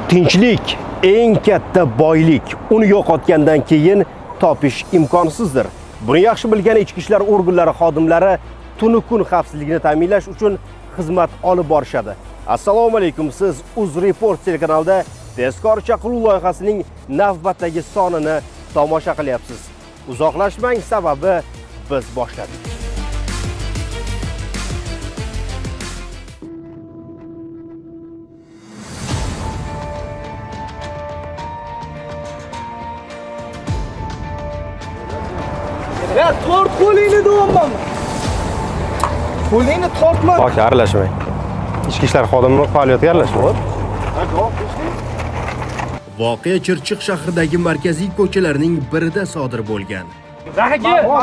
Tinchlik eng katta boylik. Uni yo'qotgandan keyin topish imkonsizdir. Buni yaxshi bilgan ichki ishlar organlari xodimlari tunu kun xavfsizlikni ta'minlash uchun xizmat olib borishadi. Assalomu alaykum. Siz UzReport telekanalida tezkor chaqiruv loyihasining navbatdagi sonini tomosha qilyapsiz. Uzoqlashmang, sababi biz boshladik. Ya tort qo'lingni deyapman. Qo'lingni tortma. Bosh aralashmang. Ichki ishlar xodimi faoliyatiga aralashmang. Voqea Chirchiq shahridagi markaziy ko'chalarning birida sodir bo'lgan.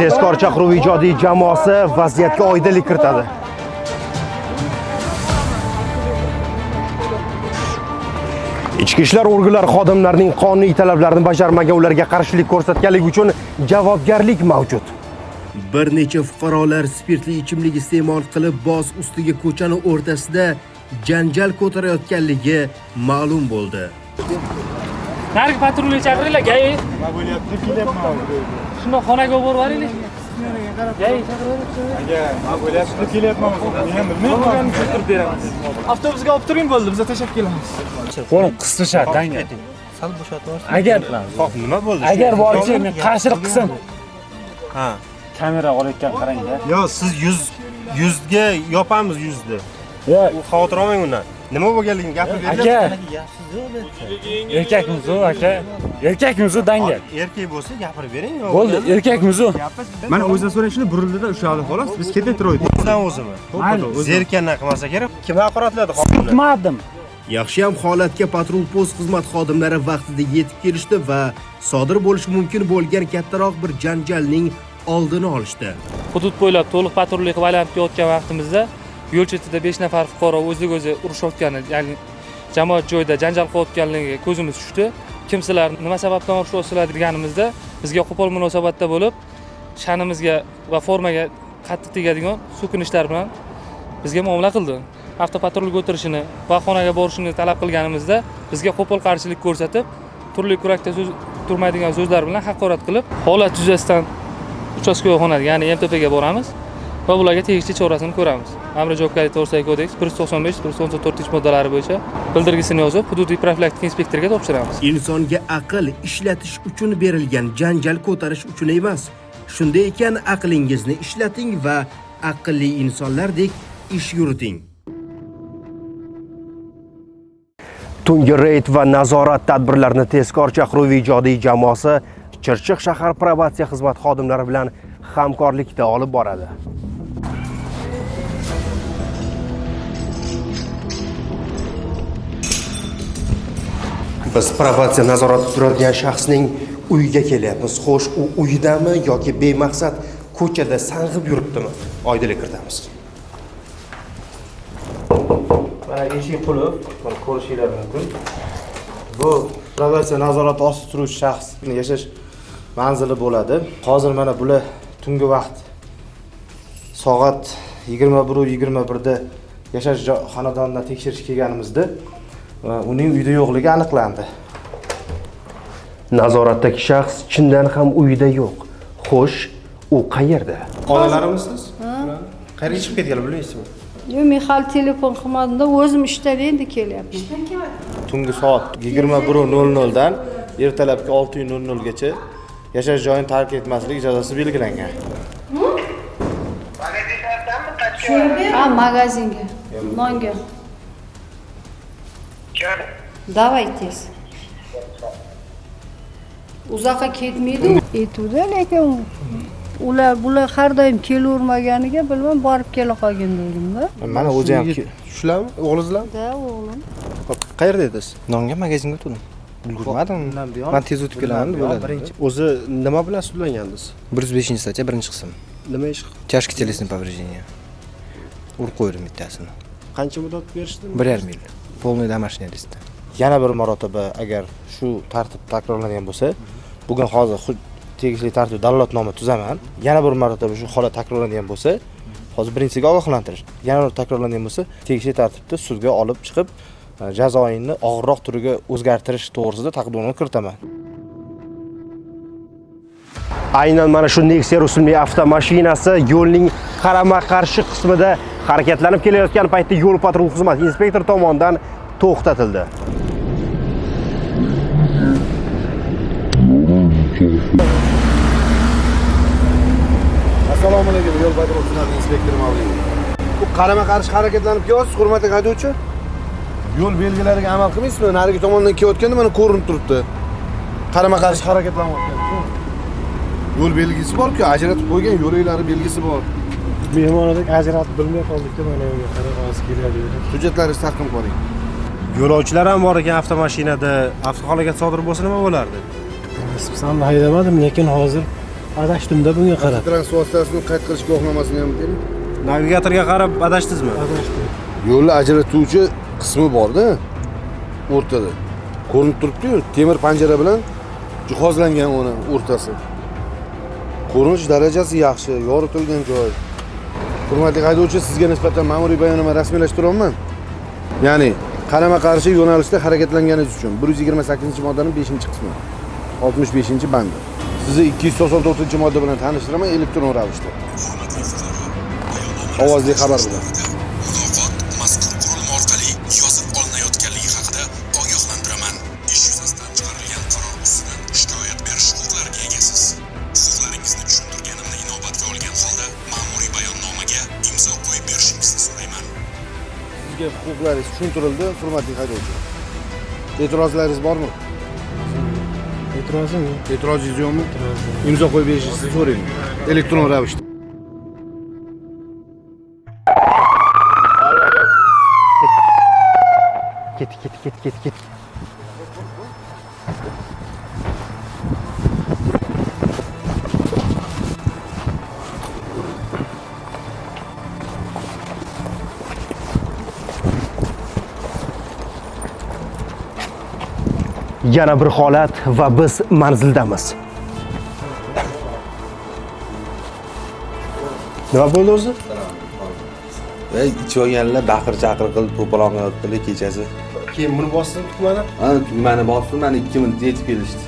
Tezkor chaqiruv ijodiy jamoasi vaziyatga oydinlik kiritadi. Ichki ishlar organlari xodimlarining qonuniy talablarini bajarmagan, ularga qarshilik ko'rsatganligi uchun javobgarlik mavjud. Bir necha fuqarolar spirtli ichimlik iste'mol qilib, boz ustiga ko'chani o'rtasida janjal ko'tarayotganligi ma'lum bo'ldi. Nargi patrulni chaqiringlar, gay. Nima bo'lyapti? Kelyapman. Shuni xonaga olib boringlar. Gay chaqiryapsiz. Aka, nima bo'lyapti? Kelyapman. Men ham bilmayman. Tushirib beraman. Avtobusga olib turing bo'ldi, biz tashab kelamiz. Qo'lim qisqashadi, danga. Sal bo'shatib yuborsin. Agar Xo'p, nima bo'ldi? Agar borchi men qarshilik qilsam. Ha. Kamera olayotgan qarang-da. Yo, siz 100 ga yopamiz 100 ni. Yo, xavotir olmang undan. Nima bo'lganligini gapirib beringlar. Aka. Erkakmiz-ku, aka. Erkakmiz-ku dangal. Erkak bo'lsa gapirib bering. Bo'ldi, erkakmiz-ku. Mana o'zidan so'rashini burildi-da ushladi xolos. Biz ketib turaylik. O'zidan o'zimi. Zerikkandan qilmasa kerak. Kim haqoratladi hozir? Tutmadim. Yaxshi ham holatga patrul post xizmat xodimlari vaqtida yetib kelishdi va sodir bo'lishi mumkin bo'lgan kattaroq bir janjalning oldini olishdi. Hudud bo'ylab to'liq patrullik qilib aylanib ketayotgan vaqtimizda yo'l chetida 5 nafar fuqaro o'ziga-o'zi urushayotgani, ya'ni jamoat joyida janjal qilayotganligiga ko'zimiz tushdi. Kimsalar nima sababdan urushyapsizlar deganimizda bizga qo'pol munosabatda bo'lib, sha'nimizga va formaga qattiq tegadigan so'kinishlar bilan bizga muomala qildi. Avtopatrulga o'tirishini va xonaga borishini talab qilganimizda bizga qo'pol qarshilik ko'rsatib, turli kurakda turmaydigan so'zlar bilan haqorat qilib, holat yuzasidan uchastkavoy xonaga, ya'ni MTPga boramiz va ularga tegishli chorasini ko'ramiz. Ma'muriy javobgarlik to'g'risidagi kodeks 195-194 moddalari bo'yicha bildirgisini yozib, hududiy profilaktik inspektoriga topshiramiz. Insonga aql ishlatish uchun berilgan, janjal ko'tarish uchun emas. Shunday ekan, aqlingizni ishlating va aqlli insonlardek ish yuriting. Tungi reyd va nazorat tadbirlarini tezkor chaqiruv ijodiy jamoasi Chirchiq shahar probatsiya xizmat xodimlari bilan hamkorlikda olib boradi. Biz probatsiya nazorati turadigan shaxsning uyiga kelyapmiz. Xo'sh, u uydami yoki bemaqsad ko'chada sang'ib yuribdimi? Oydinlik kiritamiz. Mana eshik qulf, buni ko'rishingiz mumkin. Bu probatsiya nazorati ostida turuvchi shaxsning yashash manzili bo'ladi. Hozir mana bular tungi vaqt soat 21:21 da yashash xonadonidan tekshirish kelganimizda uning uyda yo'qligi aniqlandi. Nazoratdagi shaxs chindan ham uyda yo'q. Xo'sh, u qayerda? Xonalarimisiz? Qayerga chiqib ketganlar bilaysizmi? Yo'q, men hali telefon qilmadim-da, o'zim ishdan endi kelyapman. Tungi soat 21:00 dan ertalabki 6:00 gacha yashash joyini tark etmaslik jazosi belgilangan. Ha, magazinga, nonga. Davay tez. Uzoqqa ketmaydi. Aytuvdi, lekin bular har doim kelavermaganiga bilmam, borib kela qolgan dedim-da. Mana o'zi ham shularmi? O'g'lingizlarmi? Da, o'g'lim. Qayerda edingiz? Nonga magazinga o'tdim. Ulgurmadim. Men tez o'tib kelaman deb o'yladim. O'zi nima bilan sudlangandingiz? 105-statya 1-qism. Nima ish? Tashqi telesni повреждение. Urib qo'ydim bittasini. Qancha muddat berishdi? 1,5 yil. Polniy домашнялistda. Yana bir marotaba agar shu tartib takrorlangan bo'lsa, bugun hozir tegishli tartib dalolatnoma tuzaman. Yana bir marotaba shu holat takrorlangan bo'lsa, hozir birinchisiga ogohlantirish. Yana bir takrorlangan bo'lsa, tegishli tartibda sudga olib chiqib jazoingni og'irroq turiga o'zgartirish to'g'risida taqdimnoma kiritaman. Aynan mana shu Nexia rusumli avtomashinasi yo'lning qarama-qarshi qismida harakatlanib kelayotgan paytda yo'l patrul xizmati inspektori tomonidan to'xtatildi. Assalomu alaykum, yo'l patrul xizmati inspektori Mavliyev. Bu qarama-qarshi harakatlanib kelyapsiz, hurmatli haydovchi. Yo'l belgilariga amal qilmaysizmi? Narigi tomondan kelayotganda mana ko'rinib turibdi. Qarama-qarshi harakatlanyapti. Yo'l belgisi bor-ku, ajratib qo'ygan yo'laklari belgisi bor. Mehmonadek ajratib bilmay qoldik-da, mana yo'lga qarab keladi. Hujjatlaringizni taqdim qiling. Yo'lovchilar ham bor ekan avtomashinada. Avtohalokat sodir bo'lsa nima bo'lardi? Nisbatan haydamadim, lekin hozir adashdim-da bunga qarab. Transport vositasini qayd qilish guvohnomasini ham bering. Navigatorga qarab adashdingizmi? Adashdim. Yo'lni ajratuvchi qismi bor-da, o'rtada. Ko'rinib turibdi-yu, temir panjara bilan jihozlangan uni o'rtasi. Ko'rinish darajasi yaxshi, yoritilgan joy. Hurmatli haydovchi, sizga nisbatan ma'muriy bayonnoma rasmiylashtiraman. Ya'ni qarama-qarshi yo'nalishda harakatlanganingiz uchun 128-moddaning 5-qismi, 65-bandi. Sizni 294-modda bilan tanishtiraman elektron ravishda. Ovozli xabar bilan. Mazkur qurilma orqali yozib olinayotganligi haqida ogohlantiraman. Ish yuzasidan chiqarilgan qaror ustidan shikoyat berish huquqlariga egasiz. Huquqlaringizni tushuntirganimni inobatga olgan holda ma'muriy bayonnomaga imzo qo'yib berishingizni so'rayman. Sizga huquqlaringiz tushuntirildi, hurmatli haydovchi. E'tirozlaringiz bormi? E'tirozim yo'q. E'tirozingiz yo'qmi? Imzo qo'yib berishingizni so'rayman. Elektron ravishda. Ket. Yana bir holat va biz manzildamiz. Nima bo'ldi o'zi? Ichib olganlar baqir-chaqir qilib to'polon qilyaptilar kechasi. Keyin buni bosdim tugmani. Ha, tugmani bosdim, mana 2 minut yetib kelishdi.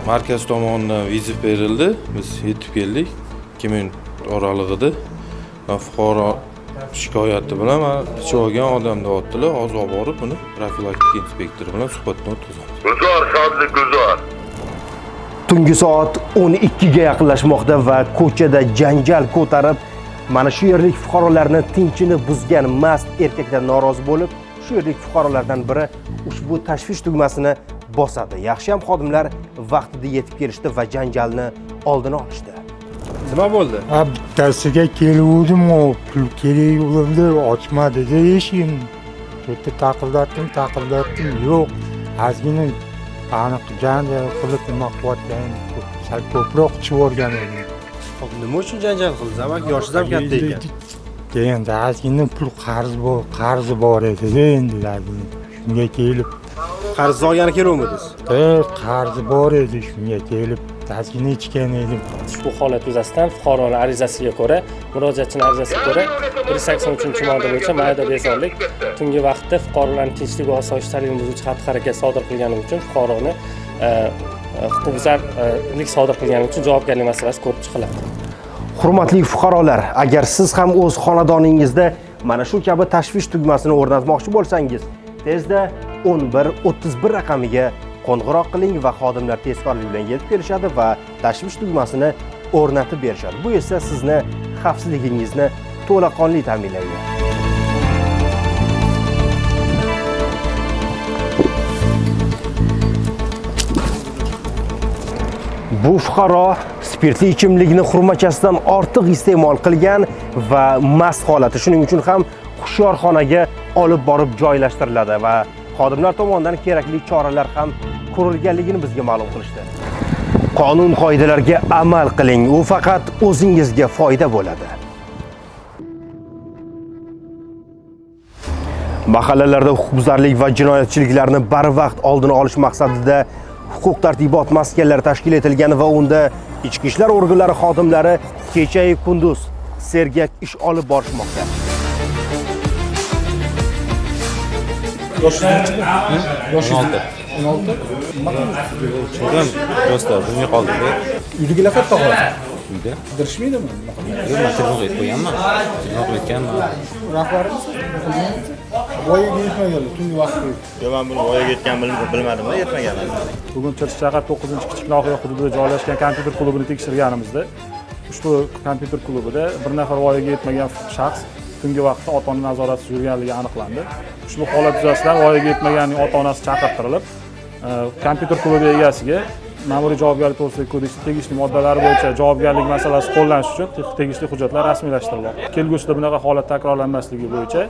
Markaz tomonidan vizit berildi. Biz yetib keldik. 2 minut oralig'ida fuqaro shikoyati bilan ichib olgan odamni otdilar. Hozir olib borib buni profilaktik inspektor bilan suhbatdan o'tkazamiz. Guzor, shodlik guzor. Tungi soat 12 ga yaqinlashmoqda va ko'chada janjal ko'tarib, mana shu yerlik fuqarolarni tinchini buzgan mast erkaklar norozi bo'lib, shu yerlik fuqarolardan biri ushbu tashvish tugmasini bosadi. Yaxshi ham xodimlar vaqtida yetib kelishdi va janjalni oldini olishdi. Nima bo'ldi? Bittasiga keluvdim, pul kerak bo'ldi, ochmadi-da eshigimni. To'rtta taqildatdim, yo'q. Ozgina aniq janjal qilib nima qilyapgan, sal ko'proq ichib o'rgan edim. Nima uchun janjal qildingiz? Amak yoshingiz ham katta ekan. Endi ozgina pul qarzi bor edi-da endi shunga kelib. Qarz olgani keluvmidingiz? Qarzi bor edi, shunga kelib ozgina ichgan edim. Ushbu holat yuzasidan fuqaroning arizasiga ko'ra, murojaatchining arizasiga ko'ra 183-modda bo'yicha mayda bezorilik tungi vaqtda fuqarolarning tinchlik va osoyishtaligini buzuvchi xatti-harakat sodir qilgani uchun fuqaroni huquqbuzarlik sodir qilgani uchun javobgarlik masalasi ko'rib chiqiladi. Hurmatli fuqarolar, agar siz ham o'z xonadoningizda mana shu kabi tashvish tugmasini o'rnatmoqchi bo'lsangiz, tezda 1131 raqamiga qo'ng'iroq qiling va xodimlar tezkorlik bilan yetib kelishadi va tashvish tugmasini o'rnatib berishadi. Bu esa sizni xavfsizligingizni to'laqonli ta'minlaydi. Bu fuqaro spirtli ichimlikni xurmachasidan ortiq iste'mol qilgan va mast holati, shuning uchun ham hushyorxonaga olib borib joylashtiriladi va xodimlar tomonidan kerakli choralar ham ko'rilganligini bizga ma'lum qilishdi. Qonun qoidalariga amal qiling, u faqat o'zingizga foyda bo'ladi. Mahallalarda huquqbuzarlik va jinoyatchiliklarni barvaqt oldini olish maqsadida huquq tartibot maskanlari tashkil etilgan va unda ichki ishlar organlari xodimlari kecha-yu kunduz sergak ish olib borishmoqda. Yoshingiz 16. Chiqdim, do'stlar, bunga qoldim-da. Uydagilar qayerda qoladi? Uyda. Qidirishmaydimi? Yo'q, men telefon qilib qo'yganman. Telefon qilganman. Rahbarimiz voyaga yetmaganlar tungi vaqtda. Yo'q, men buni voyaga yetganini bilmadim-da, yetmaganman. Bugun Chirchiq shahar 9-kichik nohiya hududida joylashgan kompyuter klubini tekshirganimizda ushbu kompyuter klubida bir nafar voyaga yetmagan shaxs tungi vaqtda ota-ona nazoratisiz yurganligi aniqlandi. Ushbu holat yuzasidan voyaga yetmaganning ota-onasi chaqirtirilib, kompyuter klubi egasiga ma'muriy javobgarlik to'g'risidagi kodeksning tegishli moddalari bo'yicha javobgarlik masalasi qo'llanish uchun tegishli hujjatlar rasmiylashtirilmoqda. Kelgusida bunaqa holat takrorlanmasligi bo'yicha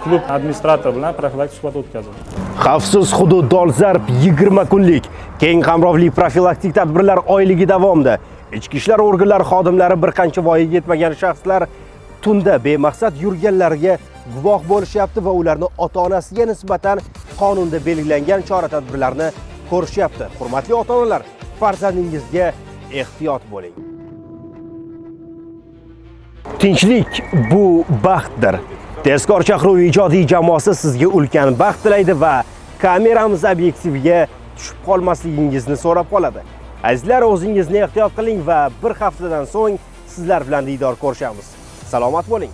klub administratori bilan profilaktik suhbat o'tkazildi. Xavfsiz hudud dolzarb 20 kunlik keng qamrovli profilaktik tadbirlar oyligi davomida ichki ishlar organlari xodimlari bir qancha voyaga yetmagan shaxslar tunda bemaqsad yurganlarga guvoh bo'lishyapti va ularni ota-onasiga nisbatan qonunda belgilangan chora-tadbirlarni ko'rishyapti. Hurmatli ota-onalar, farzandingizga ehtiyot bo'ling. Tinchlik bu baxtdir. Tezkor chaqiruv ijodiy jamoasi sizga ulkan baxt tilaydi va kameramiz obyektiviga tushib qolmasligingizni so'rab qoladi. Azizlar, o'zingizni ehtiyot qiling va bir haftadan so'ng sizlar bilan diydor ko'rishamiz. Salomat bo'ling.